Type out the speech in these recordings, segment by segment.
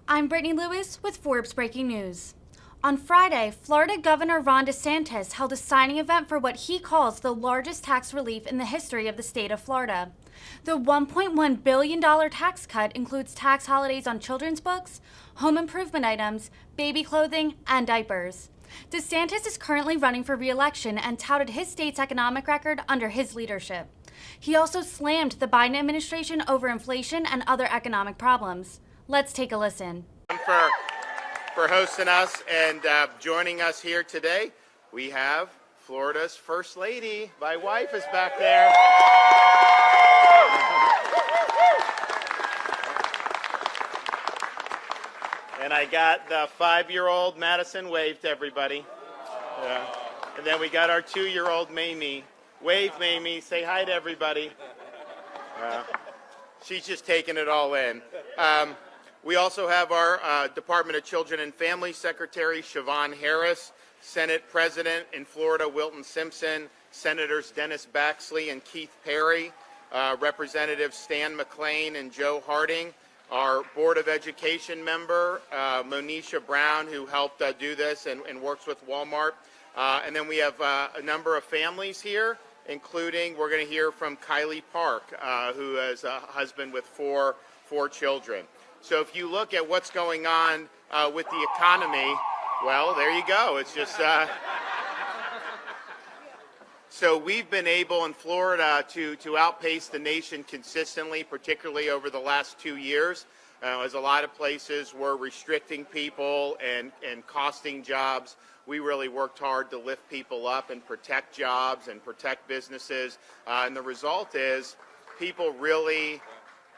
I'm Brittany Lewis with Forbes Breaking News. On Friday, Florida Governor Ron DeSantis held a signing event for what he calls the largest tax relief in the history of the state of Florida. The $1.1 billion tax cut includes tax holidays on children's books, home improvement items, baby clothing, and diapers. DeSantis is currently running for re-election and touted his state's economic record under his leadership. He also slammed the Biden administration over inflation and other economic problems. Let's take a listen. For hosting us and joining us here today, we have Florida's First Lady. My wife is back there. And I got the 5-year-old Madison. Wave to everybody. Yeah. And then we got our 2-year-old Mamie. Wave, Mamie. Say hi to everybody. She's just taking it all in. We also have our Department of Children and Family Secretary, Siobhan Harris, Senate President in Florida, Wilton Simpson, Senators Dennis Baxley and Keith Perry, Representatives Stan McClain and Joe Harding, our Board of Education member, Monisha Brown, who helped do this and works with Walmart. And then we have a number of families here, including, we're going to hear from Kylie Park, who is a husband with four children. So if you look at what's going on with the economy, well, there you go. It's just so we've been able in Florida to outpace the nation consistently, particularly over the last 2 years, as a lot of places were restricting people and costing jobs. We really worked hard to lift people up and protect jobs and protect businesses. And the result is people really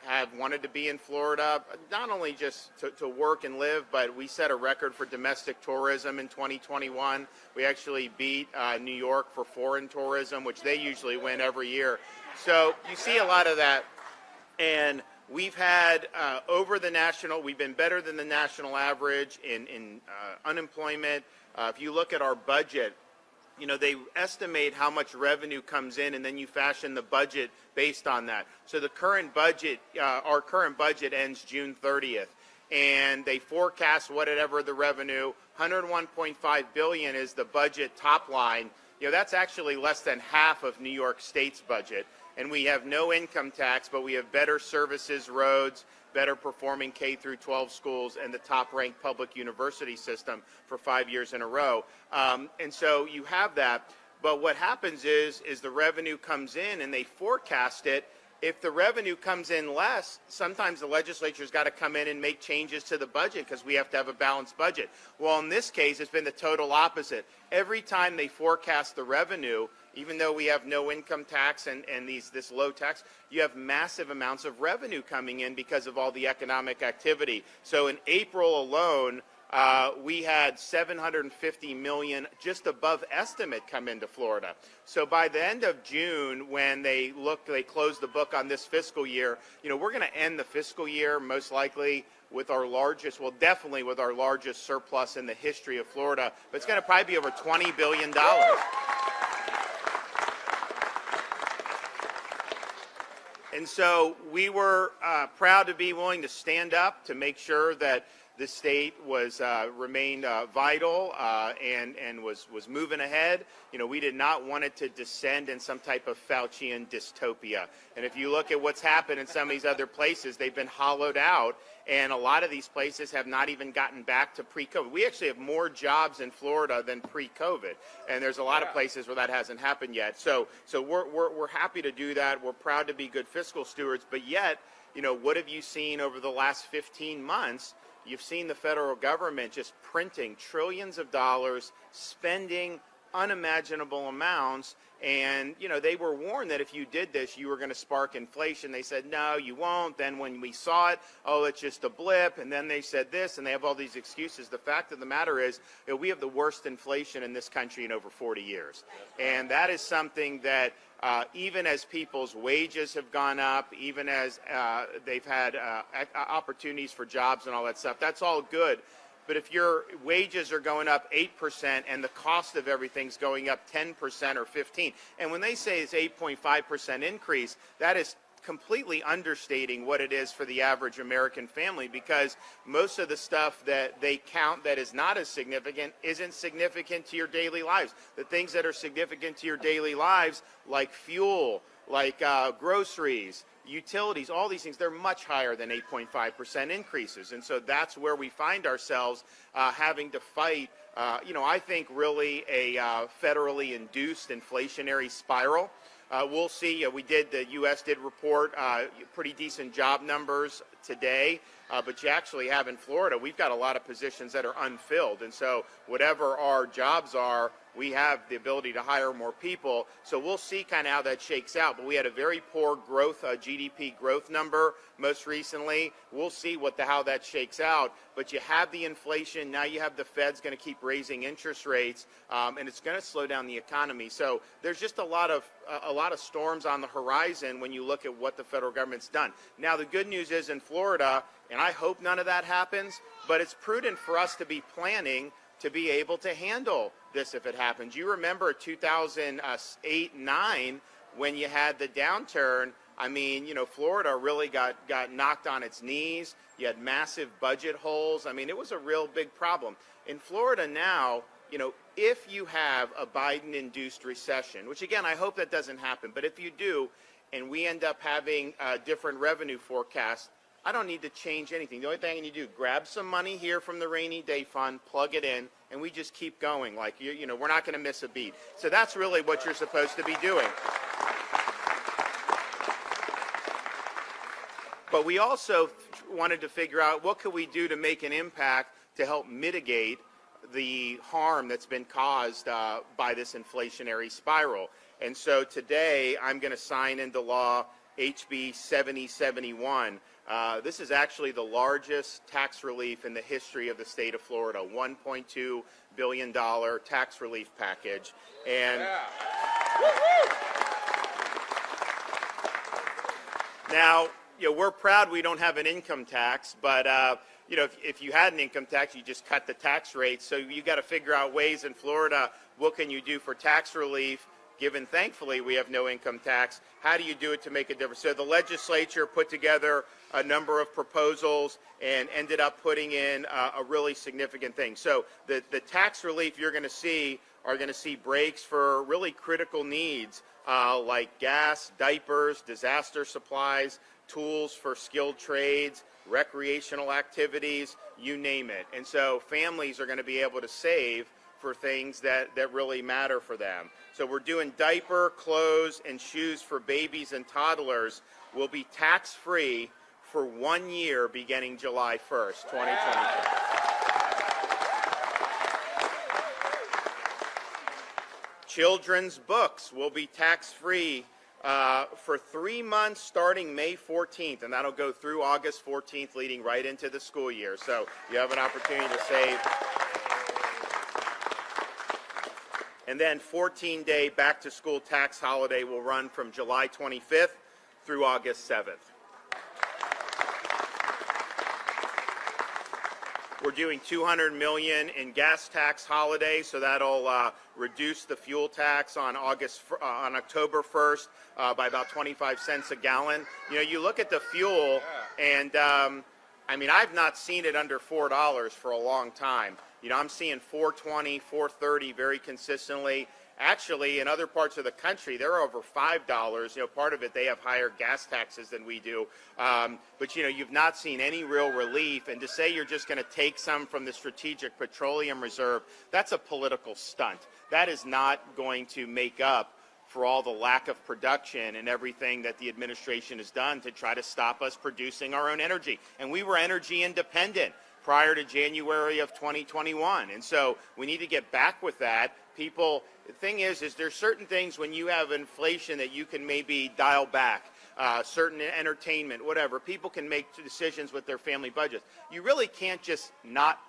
have wanted to be in Florida, not only just to work and live, but we set a record for domestic tourism in 2021. We actually beat New York for foreign tourism, which they usually win every year. So you see a lot of that. And we've had we've been better than the national average in unemployment. If you look at our budget, you know, they estimate how much revenue comes in, and then you fashion the budget based on that. So the current budget, our current budget ends June 30th, and they forecast whatever the revenue, $101.5 billion is the budget top line. You know, that's actually less than half of New York State's budget, and we have no income tax, but we have better services, roads, better performing K through 12 schools, and the top ranked public university system for 5 years in a row. And so you have that, but what happens is the revenue comes in and they forecast it. If the revenue comes in less, sometimes the legislature's got to come in and make changes to the budget because we have to have a balanced budget. Well, in this case, it's been the total opposite. Every time they forecast the revenue, even though we have no income tax and this low tax, you have massive amounts of revenue coming in because of all the economic activity. So in April alone, we had $750 million just above estimate come into Florida. So by the end of June, when they close the book on this fiscal year, you know, we're going to end the fiscal year most likely with our largest, well, definitely with our largest surplus in the history of Florida, but it's going to probably be over $20 billion. And so we were proud to be willing to stand up to make sure that the state was remained vital and was moving ahead. You know, we did not want it to descend in some type of Faucian dystopia. And if you look at what's happened in some of these other places, they've been hollowed out, and a lot of these places have not even gotten back to pre-COVID. We actually have more jobs in Florida than pre-COVID, and there's a lot of places where that hasn't happened yet. So we're happy to do that. We're proud to be good fiscal stewards, but yet, you know, what have you seen over the last 15 months? You've seen the federal government just printing trillions of dollars, spending unimaginable amounts, and, you know, they were warned that if you did this, you were going to spark inflation. They said, no, you won't. Then when we saw it, oh, it's just a blip. And then they said this, and they have all these excuses. The fact of the matter is that we have the worst inflation in this country in over 40 years. And that is something that even as people's wages have gone up, even as they've had opportunities for jobs and all that stuff, that's all good. But if your wages are going up 8% and the cost of everything's going up 10% or 15%, and when they say it's 8.5% increase, that is completely understating what it is for the average American family, because most of the stuff that they count that is not as significant isn't significant to your daily lives. The things that are significant to your daily lives, like fuel, like groceries, utilities, all these things, they're much higher than 8.5% increases. And so that's where we find ourselves having to fight, I think really a federally induced inflationary spiral. We'll see. The U.S. did report pretty decent job numbers today, but you actually have in Florida, we've got a lot of positions that are unfilled. And so whatever our jobs are, we have the ability to hire more people. So we'll see kind of how that shakes out. But we had a very poor growth, GDP growth number most recently. We'll see how that shakes out. But you have the inflation. Now you have the Fed's going to keep raising interest rates, and it's going to slow down the economy. So there's just a lot of storms on the horizon when you look at what the federal government's done. Now the good news is in Florida, and I hope none of that happens, but it's prudent for us to be planning to be able to handle this if it happens. You remember 2008-9 when you had the downturn. I mean, Florida really got knocked on its knees. You had massive budget holes. I mean, it was a real big problem. In Florida now, if you have a Biden-induced recession, which again, I hope that doesn't happen, but if you do, and we end up having different revenue forecasts, I don't need to change anything. The only thing I need to do, grab some money here from the rainy day fund, plug it in, and we just keep going. Like, we're not going to miss a beat. So that's really what you're supposed to be doing. But we also wanted to figure out what could we do to make an impact to help mitigate the harm that's been caused by this inflationary spiral. And so today I'm going to sign into law HB 7071. This is actually the largest tax relief in the history of the state of Florida, $1.2 billion tax relief package. And now, we're proud we don't have an income tax, but if you had an income tax, you just cut the tax rate. So you got to figure out ways in Florida, what can you do for tax relief? Given, thankfully, we have no income tax, how do you do it to make a difference? So the legislature put together a number of proposals and ended up putting in a really significant thing. So the tax relief you're going to see breaks for really critical needs like gas, diapers, disaster supplies, tools for skilled trades, recreational activities, you name it. And so families are going to be able to save for things that really matter for them. So we're doing diaper, clothes, and shoes for babies and toddlers will be tax-free for 1 year beginning July 1st, 2022. Children's books will be tax-free for 3 months starting May 14th, and that'll go through August 14th, leading right into the school year. So you have an opportunity to save. And then 14-day back-to-school tax holiday will run from July 25th through August 7th. We're doing $200 million in gas tax holiday, so that'll reduce the fuel tax on October 1st by about 25 cents a gallon. You look at the fuel, and I've not seen it under $4 for a long time. I'm seeing $4.20, $4.30 very consistently. Actually, in other parts of the country, they're over $5. Part of it, they have higher gas taxes than we do. But, you've not seen any real relief. And to say you're just going to take some from the Strategic Petroleum Reserve, that's a political stunt. That is not going to make up for all the lack of production and everything that the administration has done to try to stop us producing our own energy. And we were energy independent prior to January of 2021. And so we need to get back with that. The thing is there's certain things when you have inflation that you can maybe dial back, certain entertainment, whatever. People can make decisions with their family budgets. You really can't just not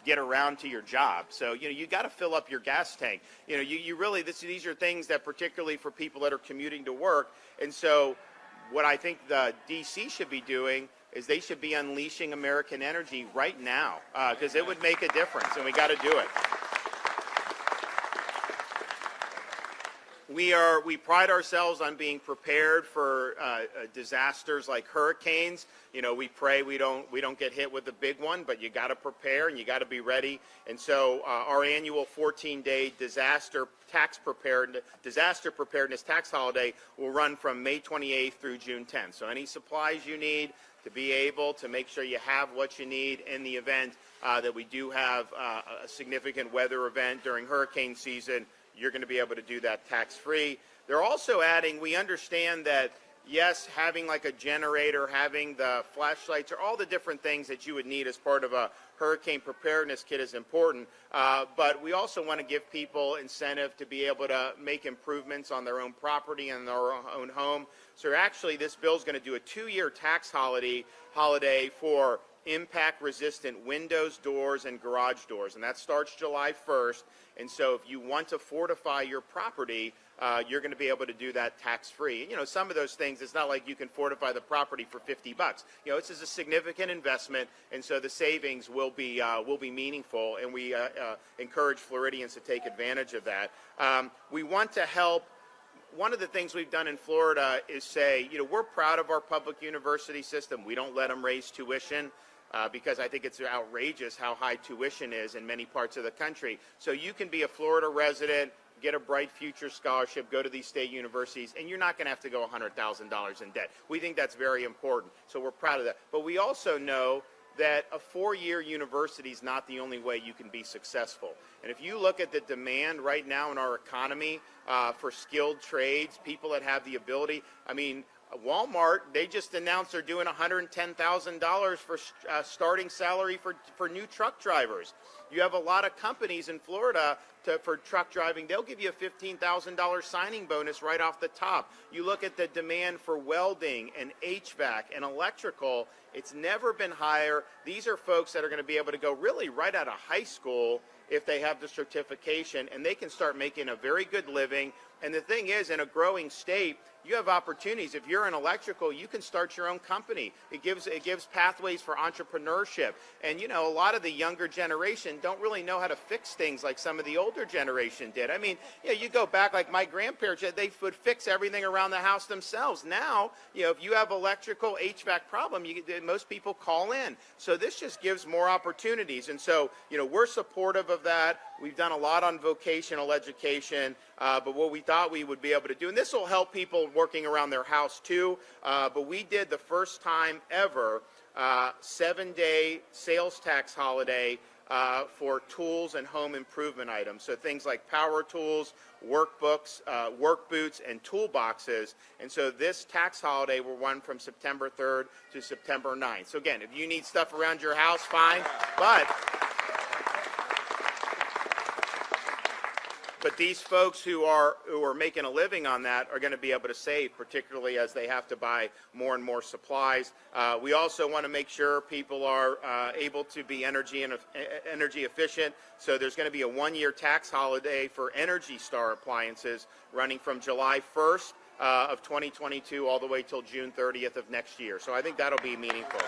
get around to your job. So, you got to fill up your gas tank. These are things that particularly for people that are commuting to work. And so what I think the DC should be doing is they should be unleashing American energy right now because it would make a difference, and we got to do it. We pride ourselves on being prepared for disasters like hurricanes. You know, we pray we don't get hit with the big one, but you got to prepare and you got to be ready. And so our annual 14-day disaster preparedness tax holiday will run from May 28th through June 10th. So any supplies you need to be able to make sure you have what you need in the event that we do have a significant weather event during hurricane season, you're going to be able to do that tax-free. They're also adding, we understand that, yes, having like a generator, having the flashlights, or all the different things that you would need as part of a hurricane preparedness kit is important, but we also want to give people incentive to be able to make improvements on their own property and their own home. So actually, this bill is going to do a 2-year tax holiday for impact-resistant windows, doors, and garage doors, and that starts July 1st. And so if you want to fortify your property, you're going to be able to do that tax-free. You know, some of those things, it's not like you can fortify the property for $50. You know, this is a significant investment, and so the savings will be meaningful, and we encourage Floridians to take advantage of that. We want to help. One of the things we've done in Florida is say, you know, we're proud of our public university system. We don't let them raise tuition. Because I think it's outrageous how high tuition is in many parts of the country. So you can be a Florida resident, get a Bright Future Scholarship, go to these state universities, and you're not going to have to go $100,000 in debt. We think that's very important, so we're proud of that. But we also know that a 4-year university is not the only way you can be successful. And if you look at the demand right now in our economy for skilled trades, people that have the ability, I mean, Walmart, they just announced they're doing $110,000 for starting salary for new truck drivers. You have a lot of companies in Florida for truck driving. They'll give you a $15,000 signing bonus right off the top. You look at the demand for welding and HVAC and electrical, it's never been higher. These are folks that are going to be able to go really right out of high school if they have the certification, and they can start making a very good living. And the thing is, in a growing state, you have opportunities. If you're in electrical, you can start your own company. It gives pathways for entrepreneurship. And, you know, a lot of the younger generation don't really know how to fix things like some of the older generation did. I mean, you know, you go back, like my grandparents, they would fix everything around the house themselves. Now, you know, if you have electrical HVAC problem, most people call in. So this just gives more opportunities. And so, you know, we're supportive of that. We've done a lot on vocational education, but what we thought we would be able to do, and this will help people working around their house too, but we did the first time ever 7-day sales tax holiday for tools and home improvement items. So things like power tools, workbooks, work boots, and toolboxes. And so this tax holiday will run from September 3rd to September 9th. So again, if you need stuff around your house, fine, but these folks who are making a living on that are going to be able to save, particularly as they have to buy more and more supplies. We also want to make sure people are able to be energy efficient. So there's going to be a 1-year tax holiday for Energy Star appliances running from July 1st of 2022 all the way till June 30th of next year. So I think that'll be meaningful.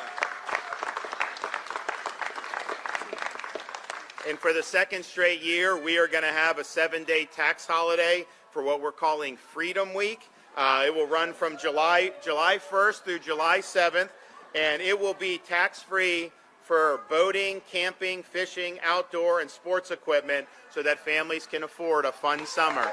And for the second straight year, we are going to have a 7-day tax holiday for what we're calling Freedom Week. It will run from July 1st through July 7th, and it will be tax-free for boating, camping, fishing, outdoor, and sports equipment so that families can afford a fun summer.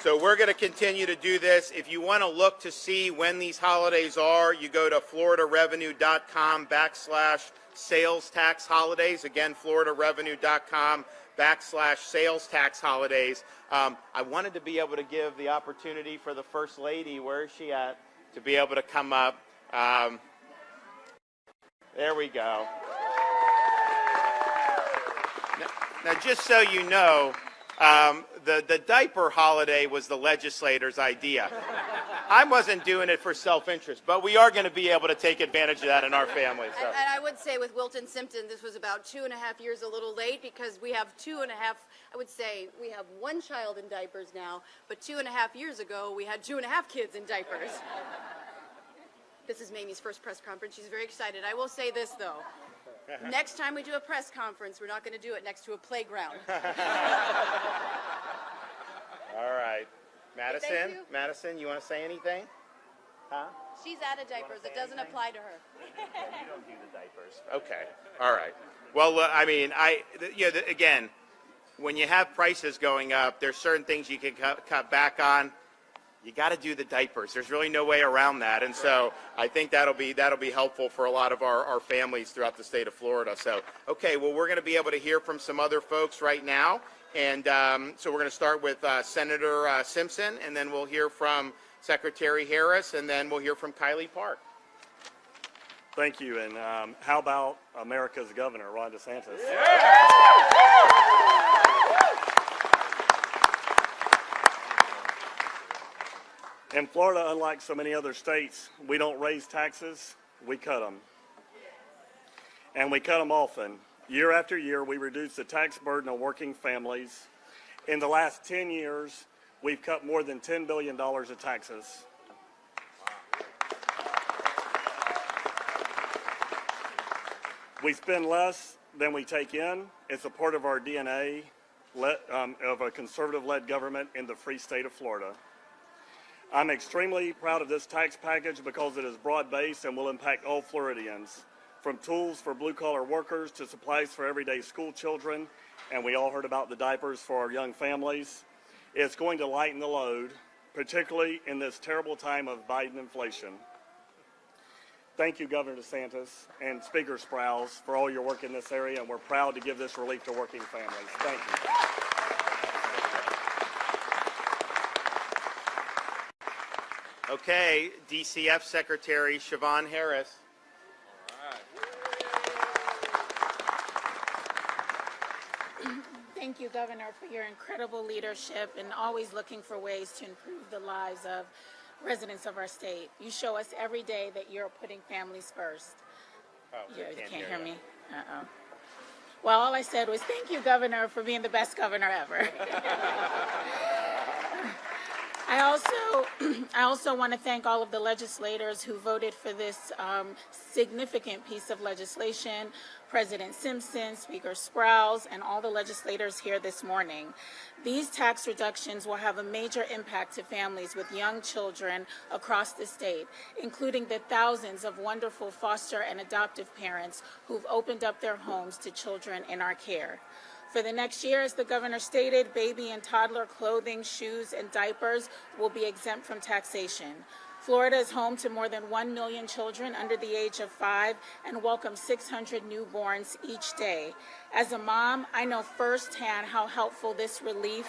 So we're going to continue to do this. If you want to look to see when these holidays are, you go to floridarevenue.com/sales tax holidays. Again, floridarevenue.com/sales tax holidays. I wanted to be able to give the opportunity for the First Lady, where is she at, to be able to come up. There we go. Now, just so you know, the diaper holiday was the legislator's idea. I wasn't doing it for self-interest, but we are going to be able to take advantage of that in our family. So. And I would say with Wilton Simpson, this was about 2.5 years a little late, because we have 2.5, I would say we have 1 child in diapers now, but 2.5 years ago, we had 2.5 kids in diapers. This is Mamie's first press conference. She's very excited. I will say this, though. Next time we do a press conference, we're not going to do it next to a playground. All right. Madison? Thank you. Madison, you want to say anything? Huh? She's out of diapers. It doesn't apply to her. You don't do the diapers. Okay. All right. Well, I mean, again, when you have prices going up, there's certain things you can cut back on. You got to do the diapers. There's really no way around that, and so I think that'll be helpful for a lot of our families throughout the state of Florida. So, okay, well, we're going to be able to hear from some other folks right now, and so we're going to start with Senator Simpson, and then we'll hear from Secretary Harris, and then we'll hear from Kylie Park. Thank you, and how about America's governor, Ron DeSantis? In Florida, unlike so many other states, we don't raise taxes, we cut them. And we cut them often. Year after year, we reduce the tax burden on working families. In the last 10 years, we've cut more than $10 billion of taxes. We spend less than we take in. It's a part of our DNA of a conservative-led government in the free state of Florida. I'm extremely proud of this tax package because it is broad-based and will impact all Floridians, from tools for blue-collar workers to supplies for everyday school children, and we all heard about the diapers for our young families. It's going to lighten the load, particularly in this terrible time of Biden inflation. Thank you, Governor DeSantis and Speaker Sprouse, for all your work in this area, and we're proud to give this relief to working families. Thank you. Okay, DCF Secretary Siobhan Harris. Thank you, Governor, for your incredible leadership and always looking for ways to improve the lives of residents of our state. You show us every day that you're putting families first. Oh, You can't hear you. me? Uh-oh. Well, all I said was thank you, Governor, for being the best governor ever. I also want to thank all of the legislators who voted for this significant piece of legislation, President Simpson, Speaker Sprouse, and all the legislators here this morning. These tax reductions will have a major impact to families with young children across the state, including the thousands of wonderful foster and adoptive parents who've opened up their homes to children in our care. For the next year, as the governor stated, baby and toddler clothing, shoes, and diapers will be exempt from taxation. Florida is home to more than 1 million children under the age of 5 and welcomes 600 newborns each day. As a mom, I know firsthand how helpful this relief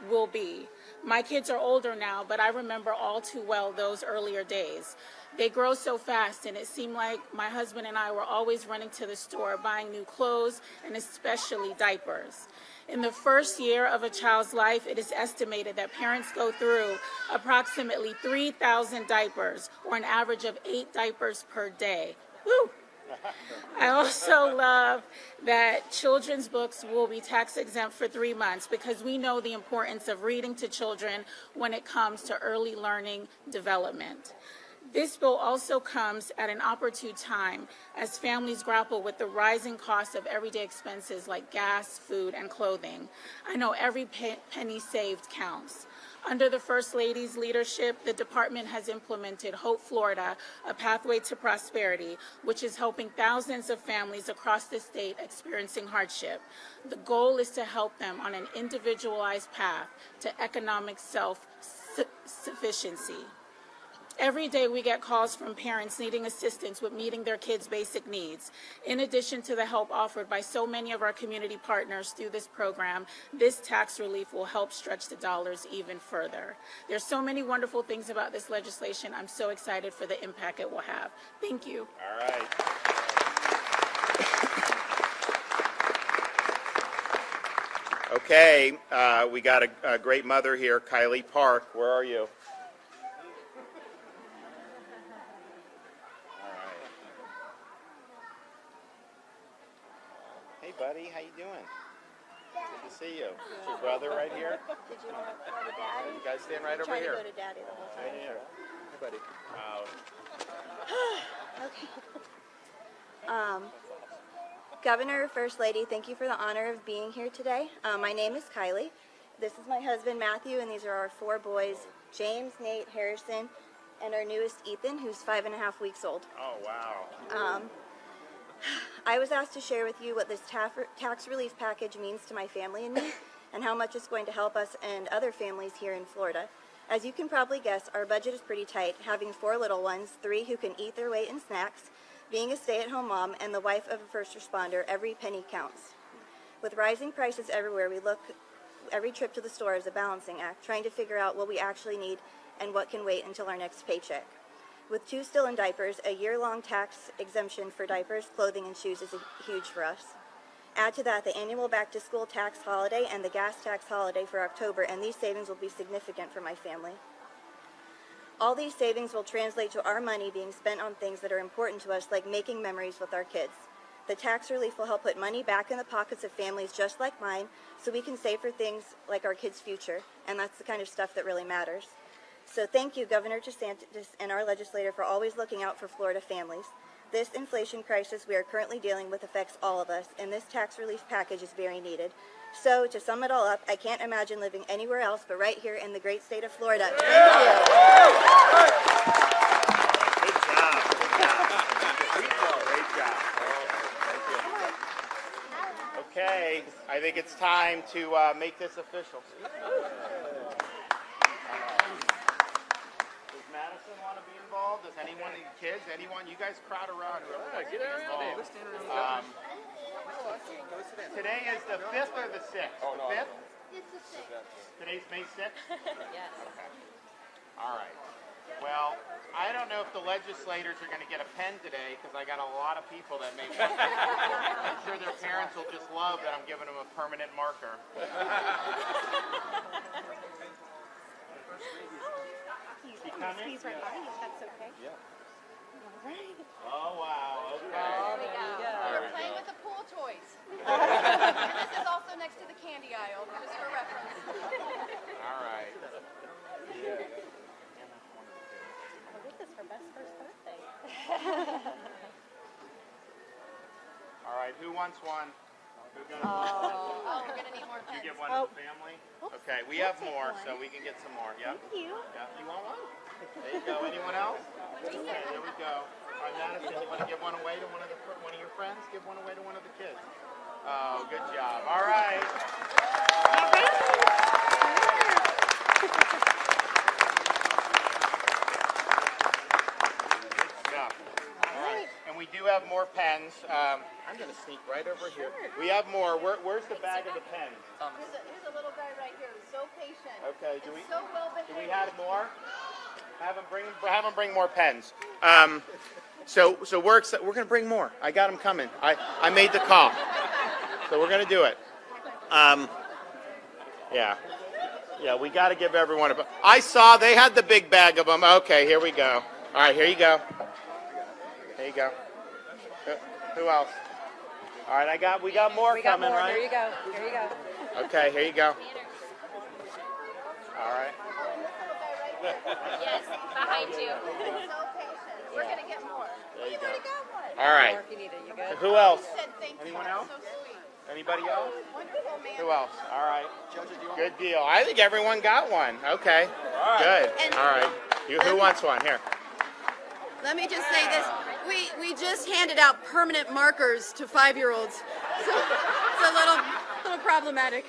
will be. My kids are older now, but I remember all too well those earlier days. They grow so fast, and it seemed like my husband and I were always running to the store buying new clothes and especially diapers. In the first year of a child's life, it is estimated that parents go through approximately 3,000 diapers, or an average of 8 diapers per day. Woo! I also love that children's books will be tax exempt for 3 months because we know the importance of reading to children when it comes to early learning development. This bill also comes at an opportune time as families grapple with the rising cost of everyday expenses like gas, food, and clothing. I know every penny saved counts. Under the First Lady's leadership, the department has implemented Hope Florida, a pathway to prosperity, which is helping thousands of families across the state experiencing hardship. The goal is to help them on an individualized path to economic self-sufficiency. Every day we get calls from parents needing assistance with meeting their kids' basic needs. In addition to the help offered by so many of our community partners through this program, this tax relief will help stretch the dollars even further. There's so many wonderful things about this legislation. I'm so excited for the impact it will have. Thank you. All right. Okay, we got a great mother here, Kylie Park. Where are you? Hey, buddy, how you doing? Good to see you. Is your brother right here? Did you want to go to Daddy? You guys stand right over Try to here. go to Daddy the whole time. Right here. Hey, buddy. Okay. Governor, First Lady, thank you for the honor of being here today. My name is Kylie. This is my husband, Matthew, and these are our 4 boys, James, Nate, Harrison, and our newest, Ethan, who's 5.5 weeks old. Oh, wow. I was asked to share with you what this tax relief package means to my family and me, and how much it's going to help us and other families here in Florida. As you can probably guess, our budget is pretty tight, having 4 little ones, 3 who can eat their weight in snacks, being a stay-at-home mom, and the wife of a first responder. Every penny counts. With rising prices everywhere, every trip to the store is a balancing act, trying to figure out what we actually need and what can wait until our next paycheck. With 2 still in diapers, a year-long tax exemption for diapers, clothing, and shoes is huge for us. Add to that the annual back-to-school tax holiday and the gas tax holiday for October, and these savings will be significant for my family. All these savings will translate to our money being spent on things that are important to us, like making memories with our kids. The tax relief will help put money back in the pockets of families just like mine, so we can save for things like our kids' future, and that's the kind of stuff that really matters. So thank you, Governor DeSantis and our legislator, for always looking out for Florida families. This inflation crisis we are currently dealing with affects all of us, and this tax relief package is very needed. So, to sum it all up, I can't imagine living anywhere else but right here in the great state of Florida. Thank you. Good job. Great job. Thank you. Okay, I think it's time to make this official. Does Madison want to be involved? Does anyone, kids, anyone? You guys crowd around. Get around. Let's stand around. Today is the 5th or the 6th? Oh, no. The 5th? It's the same. Today's May 6th? Yes. Okay. All right. Well, I don't know if the legislators are going to get a pen today because I got a lot of people that may want it. I'm sure their parents will just love that I'm giving them a permanent marker. She coming? He's right behind you, if that's okay. Yeah. All right. Oh, wow. Okay. We're playing with the pool toys. And this is also next to the candy aisle, just for reference. All right. Well, this is her best first birthday. All right. Who wants one? Who got Oh, we're going to need more You pens. give one to the family? Okay, we have more, so we can get some more. Yep. Thank you. Yeah. You want one? There you go. Anyone else? Okay, there we go. All right, Madison, you want to give one away to one of your friends? Give one away to one of the kids. Oh, good job. All right. Yeah. All right. And we do have more pens. I'm going to sneak right over here. We have more. Where's the bag of the pens? Here's a little guy right here who's so patient. Okay. And so well behaved. Do we have more? Have them bring more pens. So we're going to bring more. I got them coming. I made the call. So we're going to do it. Yeah, we got to give everyone a. I saw they had the big bag of them. Okay, here we go. All right, here you go. Here you go. Who else? All right, we got more coming, right? Here you go. Here you go. Okay, here you go. All right. Yes, behind you. So patient. We're going to get more. There you go. already got one. All right. If you need it, you good? Who else? Said thank you. Anyone else? So sweet. Anybody else? Wonderful man. Who else? All right. Good deal. I think everyone got one. Okay. Good. And- All right. Who wants one? Here. Let me just say this. We just handed out permanent markers to 5-year-olds. So it's a little problematic.